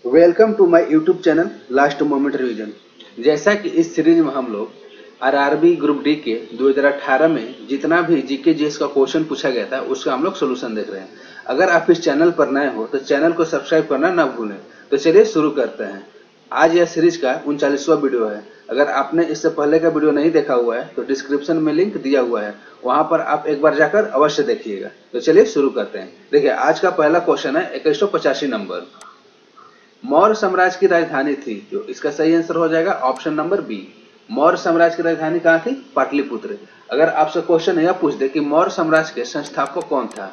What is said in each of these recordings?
Welcome to my YouTube channel last moment revision. जैसा कि इस सीरीज में हम लोग आरआरबी ग्रुप डी के 2018 में जितना भी जीके जीएस का क्वेश्चन पूछा गया था उसका हम लोग सोल्यूशन देख रहे हैं। अगर आप इस चैनल पर नए हो तो चैनल को सब्सक्राइब करना ना भूलें। तो चलिए शुरू करते हैं। आज यह सीरीज का 39वां वीडियो है। अगर आपने इससे पहले का वीडियो नहीं देखा हुआ है तो डिस्क्रिप्शन में लिंक दिया हुआ है, वहां पर आप एक बार जाकर अवश्य देखिएगा। तो चलिए शुरू करते हैं। देखिए आज का पहला क्वेश्चन है 2185 नंबर। मौर्य साम्राज्य की राजधानी थी, जो इसका सही आंसर हो जाएगा ऑप्शन नंबर बी। मौर्य साम्राज्य की राजधानी कहाँ थी? पाटलिपुत्र। अगर आपसे क्वेश्चन यह पूछ दे कि मौर्य साम्राज्य के संस्थापक कौन था,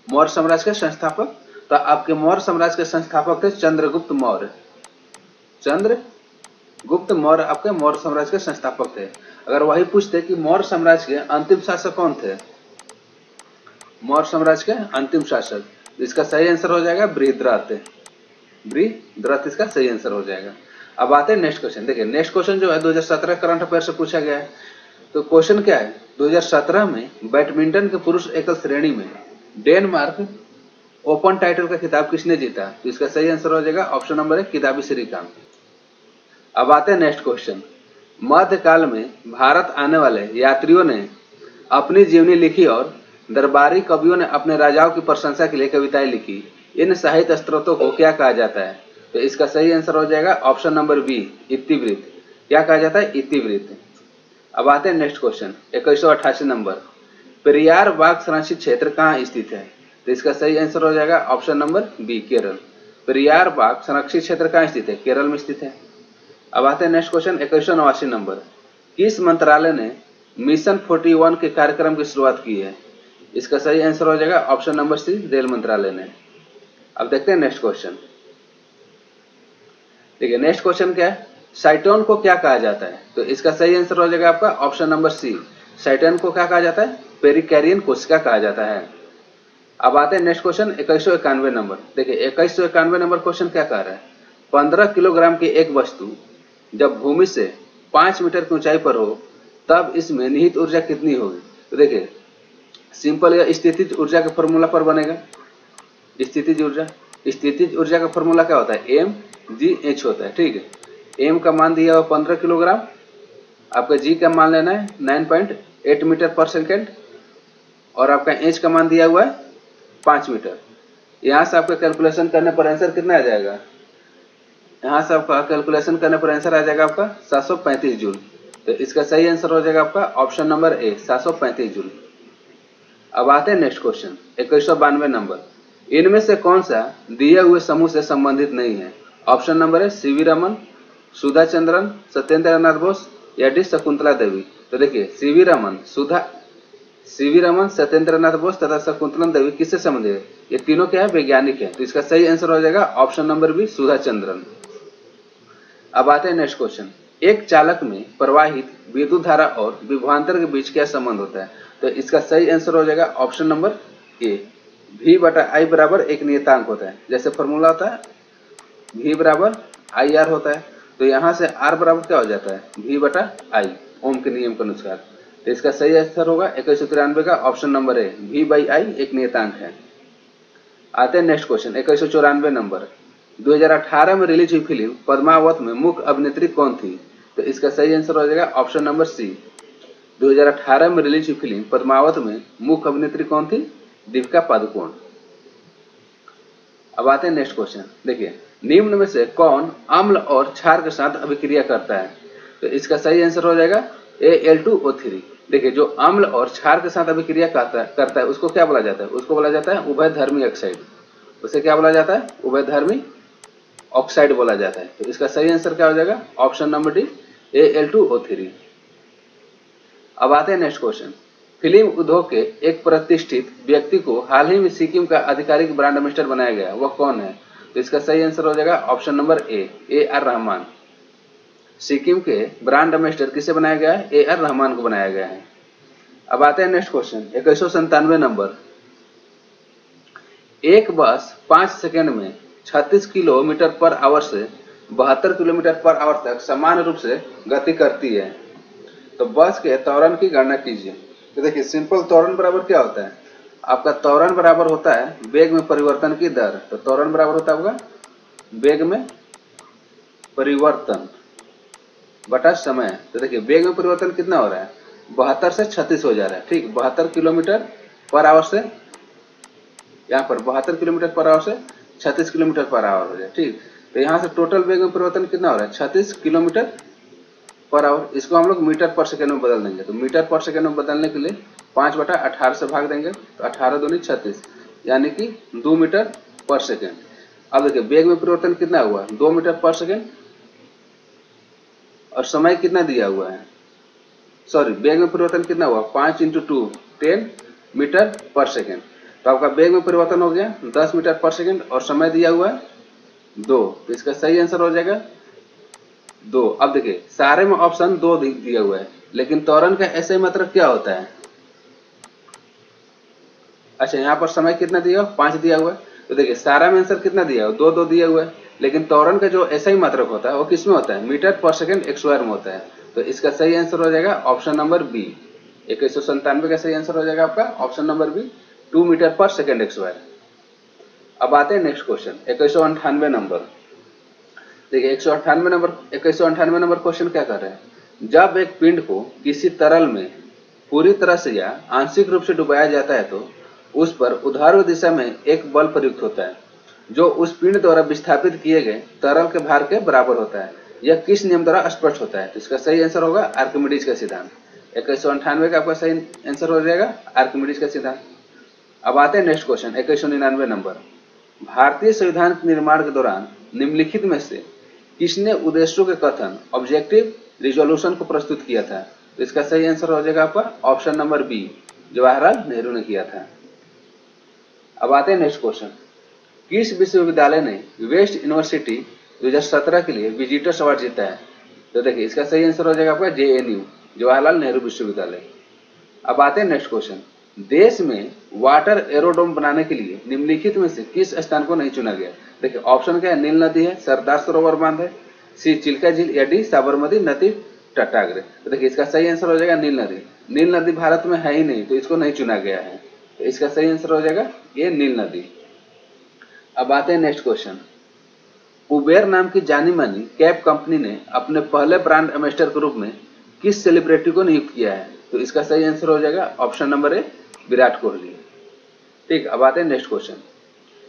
मौर्य साम्राज्य के संस्थापक, तो आपके मौर्य साम्राज्य के संस्थापक थे चंद्रगुप्त मौर्य। चंद्रगुप्त मौर्य आपके मौर्य साम्राज्य के संस्थापक थे। अगर वही पूछते कि मौर्य साम्राज्य के अंतिम शासक कौन थे, मौर्य साम्राज्य के अंतिम शासक, इसका सही आंसर हो जाएगा बृहद्रथ। बृहद्रथ इसका सही आंसर हो जाएगा। अब आते हैं नेक्स्ट क्वेश्चन। देखिए नेक्स्ट क्वेश्चन जो है 2017 करंट अफेयर से पूछा गया है। तो क्वेश्चन क्या है, 2017 में बैडमिंटन के पुरुष एकल श्रेणी में डेनमार्क ओपन टाइटल का खिताब किसने जीता? तो इसका सही आंसर हो जाएगा ऑप्शन नंबर 1 किदांबी श्रीकांत। अब आते हैं नेक्स्ट क्वेश्चन। मध्यकाल में भारत आने वाले यात्रियों ने अपनी जीवनी लिखी और दरबारी कवियों ने अपने राजाओं की प्रशंसा के लिए कविताएं लिखी। इन साहित्य स्त्रोतों को क्या कहा जाता है? तो इसका सही आंसर हो जाएगा ऑप्शन नंबर बी इतिवृत्त। क्या कहा जाता है? इतिवृत्त। अब आते हैं नेक्स्ट क्वेश्चन 2188 नंबर। पेरियार बाघ संरक्षित क्षेत्र कहाँ स्थित है? तो इसका सही आंसर हो जाएगा option number B Kerala. Periyar बाघ संरक्षित क्षेत्र कहाँ स्थित है? केरल में स्थित है। अब आते हैं नेक्स्ट क्वेश्चन 2189 नंबर। किस मंत्रालय ने मिशन 41 के कार्यक्रम की शुरुआत की है? इसका सही आंसर हो जाएगा ऑप्शन नंबर सी रेल मंत्रालय ने। अब देखते हैं नेक्स्ट क्वेश्चन। देखिए नेक्स्ट क्वेश्चन क्या है, साइटोन को क्या कहा जाता है? तो इसका सही आंसर हो जाएगा आपका ऑप्शन नंबर सी। साइटोन को क्या कहा जाता है? पेरिकैरियन कोशिका कहा जाता है। अब आते हैं नेक्स्ट क्वेश्चन 2191 नंबर। देखिए 2191 नंबर क्वेश्चन क्या कह रहा है, 15 किलोग्राम की एक वस्तु जब भूमि से 5 मीटर की ऊंचाई पर हो तब इसमें निहित ऊर्जा कितनी होगी? तो देखिए सिंपल या स्थितिज ऊर्जा के फॉर्मूला पर बनेगा। स्थितिज ऊर्जा का फॉर्मूला क्या होता है? एम जी एच होता है। ठीक है, एम का मान दिया हुआ 15 किलोग्राम, आपका जी का मान लेना है 9.8 मीटर पर सेकेंड, और आपका एच का मान दिया हुआ है 5 मीटर। यहाँ से आपका कैलकुलेशन करने पर आंसर कितना आ जाएगा? यहाँ से आपका कैलकुलेशन करने पर आंसर आ जाएगा आपका 735 जूल। तो इसका सही आंसर हो जाएगा आपका ऑप्शन नंबर ए 735 जूल। अब आते हैं नेक्स्ट क्वेश्चन 2192 नंबर। इनमें से कौन सा दिए हुए समूह से संबंधित नहीं है? ऑप्शन नंबर है सीवी रमन, सुधा चंद्रन, सत्येंद्र नाथ बोस या डी शकुंतला देवी। तो देखिए सीवी रमन, सत्येंद्र नाथ बोस तथा शकुंतला देवी किससे संबंधित है? ये तीनों क्या है? वैज्ञानिक है। तो इसका सही आंसर हो जाएगा option number B Sudha Chandran. अब आते हैं नेक्स्ट क्वेश्चन। एक चालक में प्रवाहित विद्युत धारा और विभवांतर के बीच क्या संबंध होता है? तो इसका सही आंसर हो जाएगा ऑप्शन नंबर ए V बटा आई बराबर एक नियतांक होता है। जैसे फॉर्मूला होता है V बराबर आई आर होता है, तो यहाँ से R बराबर क्या हो जाता है? V बटा आई, ओम के नियम के अनुसार। तो इसका सही आंसर होगा 2193 का option number A V by I एक नियतांक है। आते हैं नेक्स्ट क्वेश्चन 2194 नंबर। 2018 में रिलीज हुई फिल्म पद्मावत में मुख्य अभिनेत्री कौन थी? तो इसका सही आंसर हो जाएगा ऑप्शन नंबर सी। 2018 में रिलीज हुई फिल्म पद्मावत में मुख्य अभिनेत्री कौन थी? दीपिका पादुकोण। अब आते हैं नेक्स्ट क्वेश्चन। देखिए निम्न में से कौन अम्ल और क्षार के साथ अभिक्रिया करता है? तो इसका सही आंसर हो जाएगा Al2O3। देखिए जो अम्ल और क्षार के साथ अभिक्रिया करता है उसको क्या बोला जाता है? उसको बोला जाता है उभयधर्मी ऑक्साइड। उसे क्या बोला जाता है? उभयधर्मी ऑक्साइड बोला जाता है। तो इसका सही आंसर क्या हो जाएगा? Option number D Al2O3। अब आते हैं नेक्स्ट क्वेश्चन। फिल्म उद्योग के एक प्रतिष्ठित व्यक्ति को हाल ही में सिक्किम का आधिकारिक ब्रांड एम्बेसडर बनाया गया, वह कौन है? तो इसका सही आंसर हो जाएगा option number A R Rahman. Sikkim के ब्रांड एम्बेसडर किसे बनाया गया है? ए आर रहमान को बनाया गया है। अब आते हैं नेक्स्ट क्वेश्चन 2197 नंबर। एक बस 5 सेकेंड में 36 किलोमीटर पर आवर से 72 किलोमीटर पर आवर तक समान रूप से गति करती है, तो बस के त्वरण की गणना कीजिए। तो देखिए सिंपल त्वरण बराबर क्या होता है? आपका त्वरण बराबर होता है वेग में परिवर्तन की दर। तो त्वरण बराबर होता होगा वेग में परिवर्तन बटा समय। तो देखिए वेग में परिवर्तन कितना हो रहा है, 72 से 36 हो जा रहा है। ठीक, 72 किलोमीटर पर आवर से, यहाँ पर 72 किलोमीटर पर आवर से 36 किलोमीटर पर आवर हो जाए। ठीक, तो यहाँ से टोटल वेग में परिवर्तन कितना हो रहा है, 36 किलोमीटर पर आवर। इसको हम लोग मीटर पर सेकेंड में बदल देंगे। तो मीटर पर सेकेंड में बदलने के लिए 5/18 से भाग देंगे, तो 18 दूनी 36, यानी कि 2 मीटर पर सेकेंड। अब देखिए वेग में परिवर्तन कितना हुआ, 2 मीटर पर सेकेंड, और समय कितना दिया हुआ है, सॉरी वेग में परिवर्तन कितना हुआ, 5 × 2 10 मीटर पर सेकेंड। तो आपका वेग में परिवर्तन हो गया 10 मीटर पर सेकेंड, और समय दिया हुआ है 2। तो इसका सही आंसर हो जाएगा 2। अब देखिए सारे में ऑप्शन 2 दिया हुआ है, लेकिन त्वरण का ऐसे मतलब क्या होता है, अच्छा यहाँ पर समय कितना दिया हुआ, 5 दिया हुआ है। तो देखिए सारा में आंसर कितना दिया हुआ, 2 दिया हुआ है, लेकिन त्वरण का जो ऐसा ही मात्रक होता है वो किस में होता है, मीटर पर सेकेंड एक स्क्वायर में होता है। तो इसका सही आंसर हो जाएगा ऑप्शन नंबर बी। 2197 का सही आंसर हो जाएगा आपका ऑप्शन नंबर बी, 2 मीटर पर सेकेंड एक स्क्वायर। अब आते हैं नेक्स्ट क्वेश्चन 2198 नंबर। देखिए 2198 नंबर क्वेश्चन क्या कर रहे हैं, जब एक पिंड को किसी तरल में पूरी तरह से या आंशिक रूप से डुबाया जाता है तो उस पर ऊर्ध्वाधर दिशा में एक बल प्रयुक्त होता है जो उस पिंड द्वारा विस्थापित किए गए तरल के भार के बराबर होता है। यह किस नियम द्वारा स्पष्ट होता है। तो इसका सही आंसर होगा आर्किमिडीज का सिद्धांत। 2198 का आपका सही आंसर हो जाएगा आर्किमिडीज का सिद्धांत। अब आते हैं नेक्स्ट क्वेश्चन 2199 नंबर। भारतीय संविधान के निर्माण के दौरान निम्नलिखित में से किसने उद्देश्यों के कथन ऑब्जेक्टिव रिजोल्यूशन को प्रस्तुत किया था। तो इसका सही आंसर हो जाएगा आपका option number B, Jawaharlal Nehru ने किया था। अब आते हैं नेक्स्ट क्वेश्चन, किस विश्वविद्यालय ने वेस्ट यूनिवर्सिटी 2017 के लिए विजिटर्स अवार्ड जीता है। तो देखिए इसका सही आंसर हो जाएगा आपका JNU, जवाहरलाल नेहरू विश्वविद्यालय। अब आते हैं नेक्स्ट क्वेश्चन, देश में वाटर एरोड्रोम बनाने के लिए निम्नलिखित में से किस स्थान को नहीं चुना गया। देखिए ऑप्शन क्या है, नील नदी है, सरदार सरोवर बांध है, सी चिल्का झील, या डी साबरमती नदी तटाग्र। तो देखिए इसका सही आंसर हो जाएगा नील नदी। नील नदी भारत में है ही नहीं, तो इसको नहीं चुना गया है। तो इसका सही आंसर हो जाएगा ये नील नदी। अब आते हैं नेक्स्ट क्वेश्चन, उबेर नाम की जानी मानी कैब कंपनी ने अपने पहले ब्रांड एम्बेसडर के रूप में किस सेलिब्रिटी को नियुक्त किया है। तो इसका सही आंसर हो जाएगा option number A, Virat Kohli. ठीक, अब आते हैं नेक्स्ट क्वेश्चन।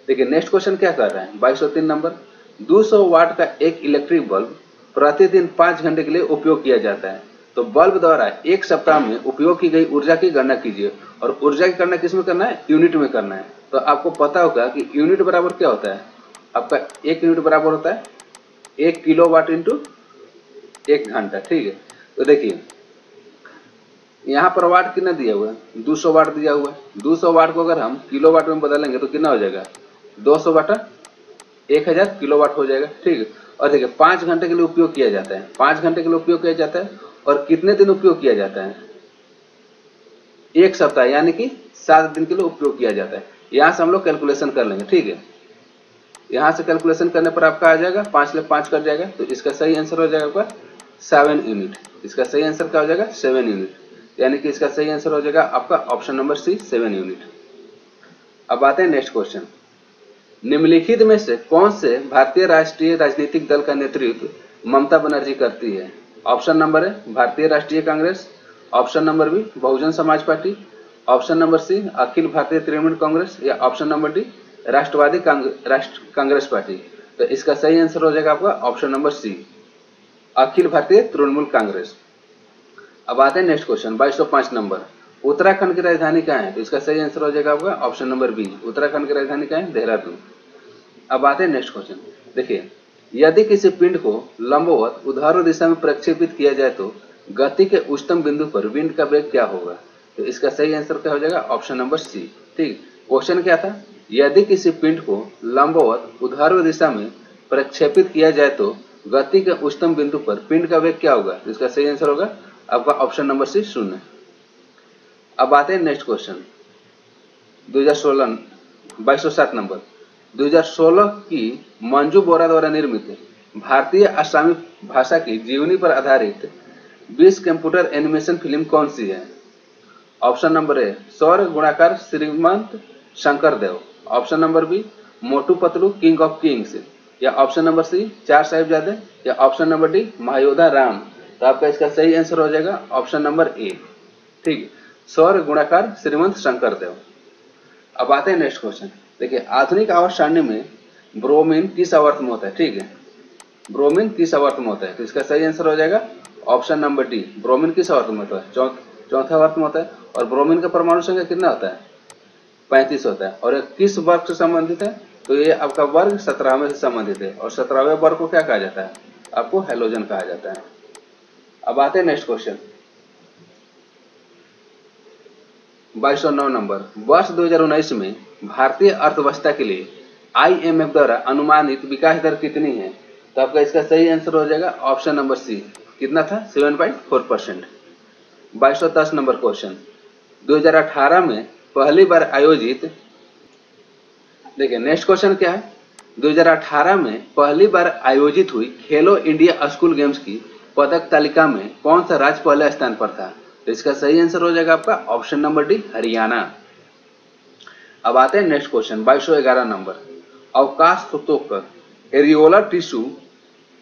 देखिए नेक्स्ट क्वेश्चन क्या कर रहा है, 2203 नंबर। 200 वाट का एक इलेक्ट्रिक बल्ब प्रतिदिन 5 घंटे के लिए उपयोग किया जाता है, तो बल्ब द्वारा एक सप्ताह में उपयोग की गई ऊर्जा की गणना कीजिए। और ऊर्जा की गणना किस में करना है, यूनिट में करना है। तो आपको पता होगा कि यूनिट बराबर क्या होता है, आपका एक यूनिट बराबर होता है 1 किलोवाट इंटू 1 घंटा। ठीक है, तो देखिए यहाँ पर वाट कितना दिया हुआ है, 200 वाट दिया हुआ है। 200 वाट को अगर हम किलोवाट में बदलेंगे तो कितना हो जाएगा, 200 बटा 1000 किलोवाट हो जाएगा। ठीक है, और देखिए 5 घंटे के लिए उपयोग किया जाता है, 5 घंटे के लिए उपयोग किया जाता है, और कितने दिन उपयोग किया जाता है, एक सप्ताह, यानी कि 7 दिन के लिए उपयोग किया जाता है। यहाँ से हम लोग कैलकुलेशन कर लेंगे। ठीक है, यहाँ से कैलकुलेशन करने पर आपका आ जाएगा 5 ले 5 कर जाएगा, तो इसका सही आंसर हो जाएगा आपका 7 यूनिट। इसका सही आंसर क्या हो जाएगा, 7 यूनिट, यानी कि इसका सही आंसर हो जाएगा आपका ऑप्शन नंबर सी, 7 यूनिट। अब आते हैं नेक्स्ट क्वेश्चन, निम्नलिखित में से कौन से भारतीय राष्ट्रीय राजनीतिक दल का नेतृत्व ममता बनर्जी करती है। ऑप्शन नंबर है भारतीय राष्ट्रीय Congress, option number B Bahujan Samaj party, option number सी अखिल भारतीय तृणमूल कांग्रेस, या ऑप्शन नंबर डी राष्ट्रवादी कांग्रेस पार्टी। तो इसका सही आंसर हो जाएगा आपका ऑप्शन नंबर सी, अखिल भारतीय तृणमूल कांग्रेस। अब आते हैं नेक्स्ट क्वेश्चन 2205 नंबर, उत्तराखंड की राजधानी क्या है। तो इसका सही आंसर हो जाएगा आपका ऑप्शन नंबर बी, उत्तराखंड की राजधानी क्या है, देहरादून। अब आते हैं नेक्स्ट क्वेश्चन, देखिए यदि किसी पिंड को लंबवत ऊर्ध्वाधर दिशा में प्रक्षेपित किया जाए तो गति के उच्चतम बिंदु पर विंड का वेग क्या होगा। तो इसका सही आंसर क्या हो जाएगा ऑप्शन नंबर सी। ठीक, क्वेश्चन क्या था, यदि किसी पिंड को लंबवत ऊर्ध्वाधर दिशा में प्रक्षेपित किया जाए तो गति के उच्चतम बिंदु पर पिंड का वेग क्या होगा। तो इसका सही आंसर होगा आपका ऑप्शन नंबर सी, 0। अब आते हैं नेक्स्ट क्वेश्चन 2207 नंबर। 2016 की मंजू बोरा द्वारा निर्मित भारतीय असमी भाषा की जीवनी पर आधारित 20 कंप्यूटर एनिमेशन फिल्म कौन सी है। ऑप्शन नंबर ए सौर गुणाकार Shrimant Shankar Dev, option number B Motu Patlu king of kings, या ऑप्शन नंबर सी 4 साहिबजादे, या option number D Mahayodha Ram. तो आपका इसका सही आंसर हो जाएगा ऑप्शन नंबर ए। ठीक, सौर गुणाकार श्रीमंत शंकरदेव। अब आते हैं नेक्स्ट क्वेश्चन। देखिए, आधुनिक आवर्त सारणी में ब्रोमीन किस आवर्त में होता है? ठीक है, ब्रोमीन किस आवर्त में होता है? तो इसका सही आंसर हो जाएगा ऑप्शन नंबर डी, ब्रोमीन किस आवर्त में होता है? चौथा आवर्त में होता है। और ब्रोमीन का परमाणु संख्या कितना होता है? 35 होता है। और किस वर्ग से संबंधित है? तो ये आपका वर्ग 17वें से संबंधित है। और 17वें वर्ग को क्या कहा जाता है? आपको हैलोजन कहा जाता है। अब आते हैं नेक्स्ट क्वेश्चन 2209 नंबर। वर्ष 2019 में भारतीय अर्थव्यवस्था के लिए IMF द्वारा अनुमानित विकास दर कितनी है? तो आपका इसका सही आंसर हो जाएगा ऑप्शन नंबर सी। कितना था? 7.4%। 2210 नंबर क्वेश्चन। 2018 में पहली बार आयोजित, देखिए नेक्स्ट क्वेश्चन क्या है? 2018 में पहली बार आयोजित हुई खेलो इंडिया स्कूल गेम्स की पदक तालिका में कौन सा राज्य पहले स्थान पर था? तो इसका सही आंसर हो जाएगा आपका ऑप्शन नंबर डी, हरियाणा। अब आते हैं नेक्स्ट क्वेश्चन 2211 नंबर। अवकाश सूचक एरियोलर टिश्यू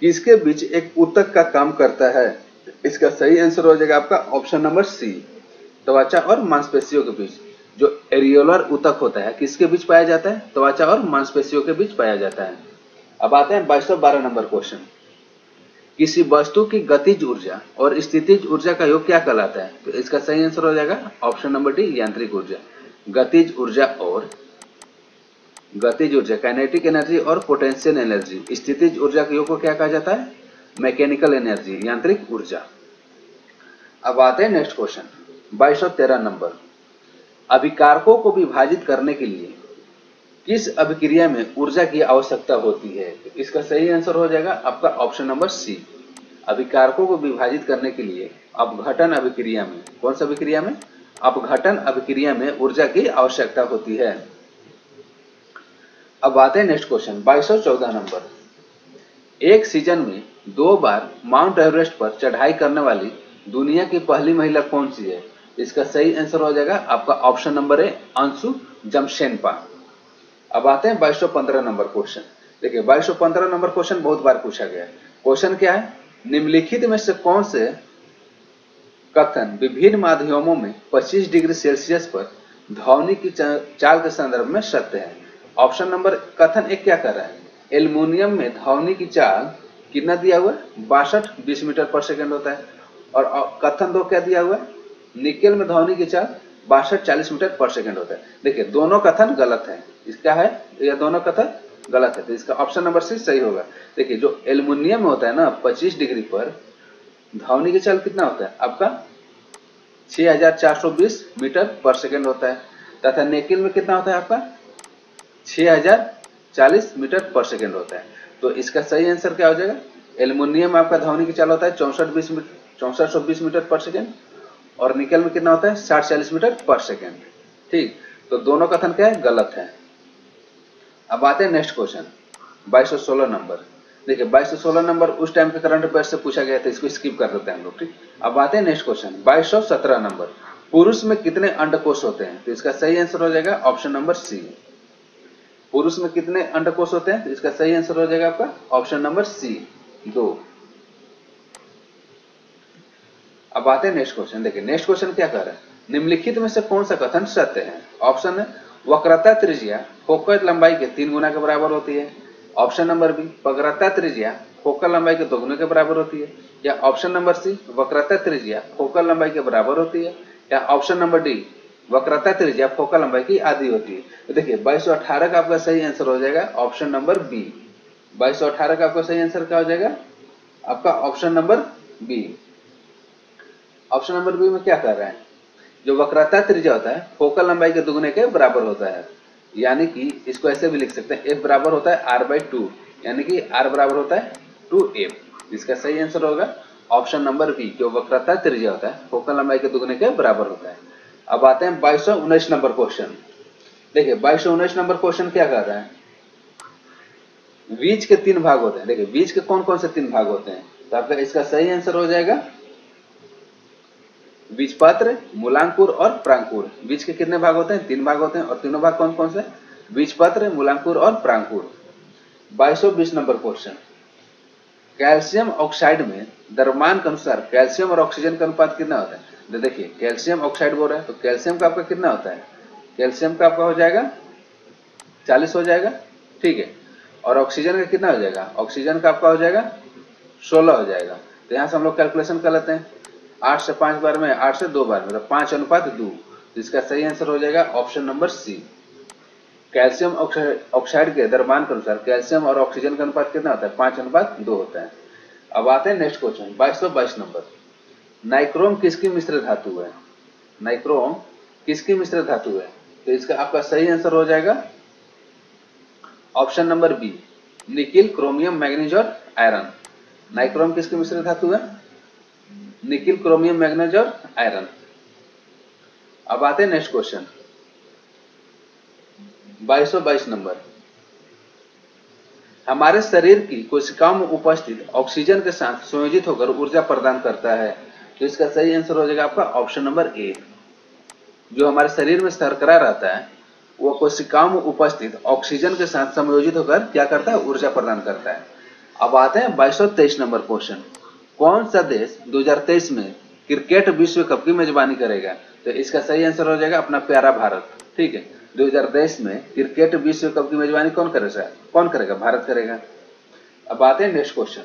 किसके बीच एक ऊतक का काम करता है? इसका सही आंसर हो जाएगा आपका ऑप्शन नंबर सी, त्वचा और मांसपेशियों के बीच। जो एरियोलर ऊतक होता है किसके बीच पाया जाता है? त्वचा और मांसपेशियों के बीच पाया जाता है। अब आते हैं 2212 नंबर क्वेश्चन। किसी वस्तु की गतिज ऊर्जा और स्थितिज ऊर्जा का योग क्या कहलाता है? तो इसका सही आंसर हो जाएगा ऑप्शन नंबर डी, यांत्रिक ऊर्जा। गतिज ऊर्जा काइनेटिक एनर्जी और पोटेंशियल एनर्जी। स्थितिज ऊर्जा के योग को क्या कहा जाता है? मैकेनिकल एनर्जी, यांत्रिक ऊर्जा। अब आते हैं नेक्स्ट क्वेश्चन 2213 नंबर। अभिकारकों को विभाजित करने के लिए किस अभिक्रिया में ऊर्जा की आवश्यकता होती है? इसका सही आंसर हो जाएगा आपका ऑप्शन नंबर सी। अभिकारकों को विभाजित करने के लिए अपघटन अभिक्रिया में, कौन सा अभिक्रिया में? अपघटन अभिक्रिया में ऊर्जा की आवश्यकता होती है। अब आते हैं नेक्स्ट क्वेश्चन 2214 नंबर। एक सीजन में 2 बार माउंट एवरेस्ट पर चढ़ाई करने वाली दुनिया की पहली महिला कौन सी है? इसका सही आंसर हो जाएगा आपका ऑप्शन नंबर ए, अंशु जमशेनपा। अब आते हैं 2215 नंबर क्वेश्चन। देखिए 2215 नंबर क्वेश्चन बहुत बार पूछा गया है। क्वेश्चन क्या है? निम्नलिखित में से कौन से कथन विभिन्न माध्यमों में 25 डिग्री सेल्सियस पर ध्वनि की चाल के संदर्भ में सत्य है? ऑप्शन नंबर कथन एक क्या कर रहा है? एल्युमिनियम में ध्वनि की चाल कितना दिया हुआ है? 62 20 मीटर पर सेकेंड होता है। और कथन दो क्या दिया हुआ है? निकेल में ध्वनि की चाल 62 40 मीटर पर सेकेंड होता है। देखिए दोनों कथन गलत है। इसका है, यह दोनों कथन गलत है। तो इसका ऑप्शन नंबर सी सही होगा। देखिए जो एल्युमिनियम में होता है ना 25 डिग्री पर ध्वनि की चाल कितना होता है आपका? 6420 मीटर पर सेकेंड होता है। तथा निकेल में कितना होता है आपका? 6040 मीटर पर सेकेंड होता है। तो इसका सही आंसर क्या हो जाएगा? एल्युमिनियम में आपका ध्वनि की चाल होता है 6420 मीटर पर सेकेंड और निकेल में कितना होता है? 6040 मीटर पर सेकेंड। ठीक, तो दोनों कथन क्या है? गलत है। अब आते हैं नेक्स्ट क्वेश्चन 2216 नंबर। देखिए 2216 नंबर उस टाइम के करंट अफेयर से पूछा गया था, इसको स्किप कर देते हैं हम लोग। ठीक, अब आते हैं नेक्स्ट क्वेश्चन 2217 नंबर। पुरुष में कितने अंडकोश होते हैं? तो इसका सही आंसर हो जाएगा ऑप्शन नंबर सी। पुरुष में कितने अंडकोश होते हैं? तो इसका सही आंसर हो जाएगा आपका ऑप्शन नंबर सी, 2। अब आते हैं नेक्स्ट क्वेश्चन। देखिए नेक्स्ट क्वेश्चन क्या कर रहा है? निम्नलिखित में से कौन सा कथन सत्य है? ऑप्शन है वक्रता त्रिज्या फोकल लंबाई के 3 गुना के बराबर होती है। ऑप्शन नंबर बी, वक्रता त्रिज्या फोकल लंबाई के 2 गुना के बराबर होती है। या ऑप्शन नंबर सी, वक्रता त्रिज्या फोकल लंबाई के बराबर होती है। या ऑप्शन नंबर डी, वक्रता त्रिज्या फोकल लंबाई की आधी होती है। तो देखिए 2218 का आपका सही आंसर हो जाएगा ऑप्शन नंबर बी। 2218 का आपका सही आंसर क्या हो जाएगा? आपका option number B. Option number B में क्या कर रहा है? जो वक्रता त्रिज्या होता है फोकल लंबाई के दुगने के बराबर होता है। यानी कि इसको ऐसे भी लिख सकते हैं, F बराबर होता है R/2, यानी कि R बराबर होता है 2F। इसका सही आंसर होगा ऑप्शन नंबर बी, जो वक्रता त्रिज्या होता है फोकल लंबाई के दुगने के बराबर होता है। अब आते हैं 2219 नंबर क्वेश्चन। देखिए 2219 नंबर क्वेश्चन क्या कर रहा है? बीज के 3 भाग होते हैं। देखिए बीज के कौन कौन से 3 भाग होते हैं? तो आपका इसका सही आंसर हो जाएगा बीजपत्र, मूलांकुर और प्रांकुर। बीज के कितने भाग होते हैं? 3 भाग होते हैं। और तीनों भाग कौन कौन से? बीजपत्र, मूलांकुर और प्रांकुर। 2220 नंबर क्वेश्चन, कैल्शियम ऑक्साइड में द्रव्यमान के अनुसार कैल्शियम और ऑक्सीजन का अनुपात कितना होता है? तो देखिए कैल्शियम ऑक्साइड बोल रहा है तो कैल्शियम का आपका कितना होता है? कैल्शियम का आपका हो जाएगा 40 हो जाएगा, ठीक है। और ऑक्सीजन का कितना हो जाएगा? ऑक्सीजन का आपका हो जाएगा 16 हो जाएगा। तो यहां से हम लोग कैलकुलेशन कर लेते हैं, 8 से 5 बार में, 8 से 2 बार में, मतलब 5:2। तो इसका सही आंसर हो जाएगा option number C. Calcium oxide के द्रव्यमान के अनुसार कैल्शियम और ऑक्सीजन का अनुपात कितना होता है? 5:2 होता है। अब आते हैं नेक्स्ट क्वेश्चन 2222 नंबर, नाइक्रोम किसकी मिश्र धातु है? नाइक्रोम किसकी मिश्र धातु है? तो इसका आपका सही आंसर हो जाएगा option number B, nickel, chromium, manganese और आयरन। नाइक्रोम किसकी मिश्र धातु है? निकिल, क्रोमियम, मैग्नीज और आयरन। अब आते हैं नेक्स्ट क्वेश्चन 2222 नंबर, हमारे शरीर की कोशिकाओं में उपस्थित ऑक्सीजन के साथ संयोजित होकर ऊर्जा प्रदान करता है। तो इसका सही आंसर हो जाएगा आपका ऑप्शन नंबर ए। जो हमारे शरीर में शर्करा रहता है वो कोशिकाओं में उपस्थित ऑक्सीजन के साथ संयोजित होकर क्या करता है? ऊर्जा प्रदान करता है। अब आते हैं 2223 नंबर क्वेश्चन, कौन सा देश 2023 में क्रिकेट विश्व कप की मेजबानी करेगा? तो इसका सही आंसर हो जाएगा अपना प्यारा भारत, ठीक है। 2023 में क्रिकेट विश्व कप की मेजबानी कौन करेगा? भारत करेगा। अब आते हैं नेक्स्ट क्वेश्चन।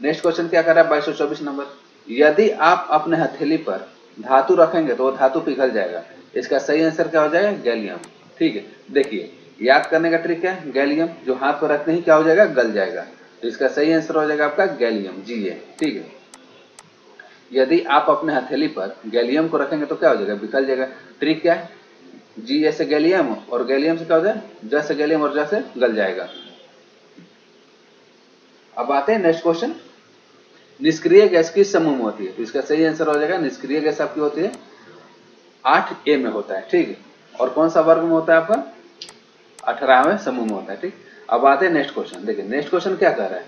नेक्स्ट क्वेश्चन क्या कर रहा है 2224 नंबर, यदि आप अपने हथेली पर धातु रखेंगे तो वो धातु पिघल जाएगा। इसका सही आंसर क्या हो जाएगा? गैलियम, ठीक है। देखिए याद करने का ट्रिक है, गैलियम जो हाथ पर रखते ही क्या हो जाएगा? गल जाएगा। तो इसका सही आंसर हो जाएगा आपका गैलियम, Ga, ठीक है। यदि आप अपने हथेली पर गैलियम को रखेंगे तो क्या हो जाएगा? पिघल जाएगा। ट्रिक क्या है? Ga से गैलियम और गैलियम से क्या हो जाए? J से गैलियम और J से गल जाएगा। अब आते हैं नेक्स्ट क्वेश्चन, निष्क्रिय गैस किस समूह में होती है? तो इसका सही आंसर हो जाएगा निष्क्रिय गैस आपकी होती है 8A में होता है, ठीक है। और कौन सा वर्ग में होता है? आपका 18वें समूह में होता है, ठीक। अब आते हैं नेक्स्ट क्वेश्चन। देखिए नेक्स्ट क्वेश्चन क्या कह रहा है,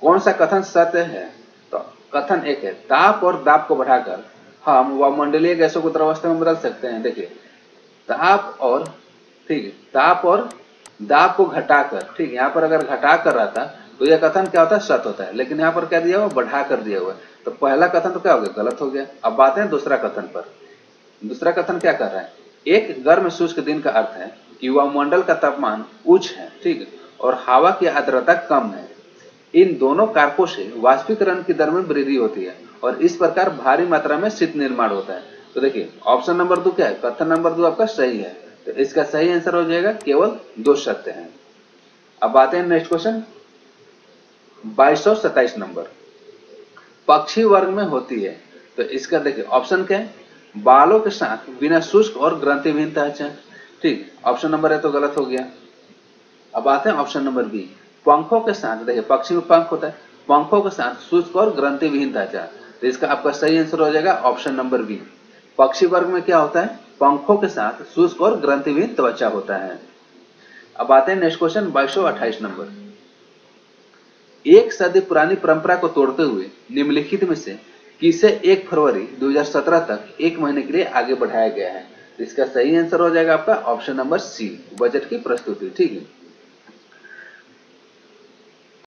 कौन सा कथन सत्य है? तो कथन एक है, ताप और दाब को बढ़ाकर हम वायुमंडलीय गैसों को द्रवावस्था में बदल सकते हैं। देखिए ताप और, ठीक है, ताप और दाब को घटाकर, ठीक, यहाँ पर अगर घटा कर रहा था तो यह कथन क्या होता है? सत्य होता है। लेकिन यहाँ पर क्या दिया हुआ? बढ़ा कर दिया हुआ है। तो पहला कथन तो क्या हो गया? गलत हो गया। अब बात है दूसरा कथन पर। दूसरा कथन क्या कर रहा है, एक गर्म शुष्क दिन का अर्थ है कि वायुमंडल का तापमान उच्च है, ठीक है, और हवा की आर्द्रता कम है। इन दोनों कारकों से वाष्पीकरण की दर में वृद्धि होती है और इस प्रकार भारी मात्रा में शीत निर्माण होता है। तो देखिए ऑप्शन नंबर 2 क्या है? कथन नंबर 2 आपका सही है। तो इसका सही आंसर हो जाएगा केवल 2 सत्य हैं। अब आते हैं नेक्स्ट क्वेश्चन 2227 नंबर, पक्षी वर्ग में होती है। तो इसका देखिए ऑप्शन क्या है? बालों के साथ बिना शुष्क और ग्रंथिविहीन त्वचा, ठीक। ऑप्शन नंबर है तो गलत हो गया। अब आते हैं ऑप्शन नंबर बी, पंखों के साथ, देखिए पक्षी में पंख होता है, पंखों के साथ शुष्क और ग्रंथिविहीन त्वचा। तो इसका आपका सही आंसर हो जाएगा ऑप्शन नंबर बी, पक्षी वर्ग में क्या होता है? पंखों के साथ शुष्क और ग्रंथिविहीन त्वचा होता है। अब आते हैं नेक्स्ट क्वेश्चन 2228 नंबर, एक सदी पुरानी परंपरा को तोड़ते हुए निम्नलिखित में से किसे 1 फरवरी 2017 तक 1 महीने के लिए आगे बढ़ाया गया है? इसका सही आंसर हो जाएगा आपका ऑप्शन नंबर सी, बजट की प्रस्तुति, ठीक है।